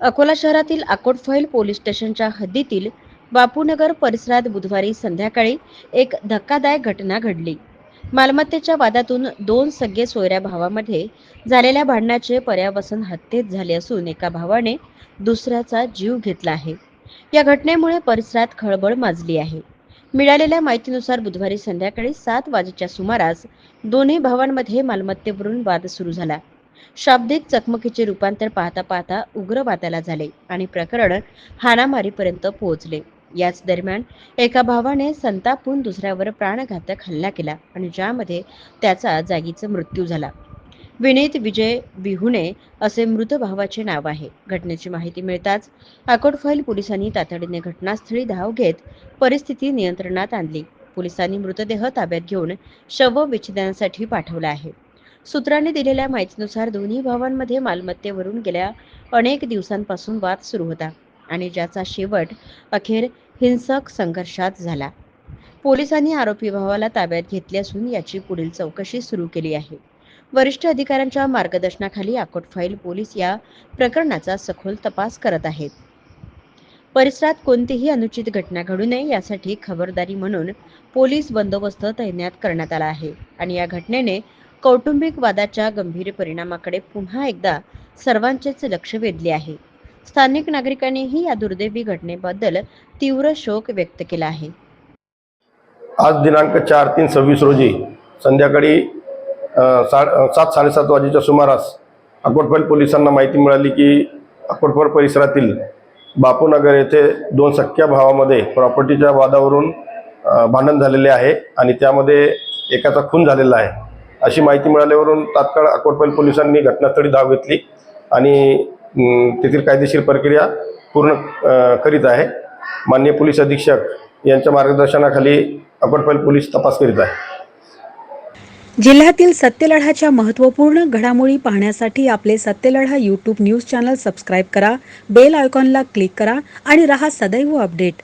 अकोला शहरातील आकोटफैल पोलीस स्टेशनच्या हद्दीतील बापूनगर परिसरात बुधवारी संध्याकाळी एक धक्कादायक घटना घडली. मालमत्तेच्या वादातून दोन सगळे सोयऱ्या भावामध्ये झालेल्या भांडणाचे पर्यावसन हत्येत झाले असून एका भावाने दुसऱ्याचा जीव घेतला आहे. या घटनेमुळे परिसरात खळबळ माजली आहे. मिळालेल्या माहितीनुसार बुधवारी संध्याकाळी 7 वाजेच्या सुमारास दोन्ही भावांमध्ये मालमत्तेवरून वाद सुरू झाला. शाब्दिक चकमकीचे रूपांतर पाहता पाहता उग्र वादाला झाले आणि प्रकरण हाणामारीपर्यंत पोहोचले. याच दरम्यान एका भावाने संतापून दुसऱ्यावर प्राणघातक हल्ला केला आणि ज्यामध्ये त्याचा जागीच मृत्यू झाला. विनीत विजय बिहुणे असे मृत भावाचे नाव आहे. घटनेची माहिती मिळताच आकोटफैल पोलिसांनी तातडीने घटनास्थळी धाव घेत परिस्थिती नियंत्रणात आणली. पोलिसांनी मृतदेह ताब्यात घेऊन शवविच्छेदनासाठी पाठवला आहे. सूत्रांनी दिलेल्या माहितीनुसार दोन्ही भावांमध्ये मालमत्तेवरून गेल्या अनेक दिवसांपासून वाद सुरू होता आणि ज्याचा शेवट अखेर हिंसक संघर्षात झाला. पोलिसांनी आरोपी भावाला ताब्यात घेतले असून याची पुढील चौकशी सुरू केली आहे. वरिष्ठ अधिकाऱ्यांच्या मार्गदर्शनाखाली आकोटफैल पोलीस या प्रकरणाचा सखोल तपास करत आहेत. परिसरात कोणतीही अनुचित घटना घडू नये यासाठी खबरदारी म्हणून पोलीस बंदोबस्त तैनात करण्यात आला आहे आणि या घटनेने कौटुंबिक वादाच्या गंभीर परिणामाकडे पुन्हा एकदा सर्वांचेच लक्ष वेधले आहे. स्थानिक नागरिकांनीही या दुर्दैवी घटनेबद्दल तीव्र शोक व्यक्त केला आहे. आज दिनांक 4/3/26 रोजी संध्याकाळी 7-7:30 वाजेच्या सुमारास अकोटफैल पोलिसांना माहिती मिळाली की अकोटफैल परिसरातील बापूनगर येथे दोन सख्ख्या भावामध्ये प्रॉपर्टीच्या वादावरून भांडण झालेले आहे आणि त्यामध्ये एकाचा खून झालेला आहे. अशी माहिती मिळाल्यावरून तात्काळ अकोटफैल पोलिसांनी घटनास्थळी धाव घेतली आणि तेथील कायदेशीर प्रक्रिया पूर्ण करीत आहे. माननीय पोलीस अधीक्षक यांच्या मार्गदर्शनाखाली अकोटफैल पोलीस तपास करीत आहे. जिल्ह्यातील सत्यलढाच्या महत्त्वपूर्ण घडामोडी पाहण्यासाठी आपले Satyaladha YouTube news channel subscribe करा, बेल आयकॉनला क्लिक करा आणि रहा सदैव अपडेट.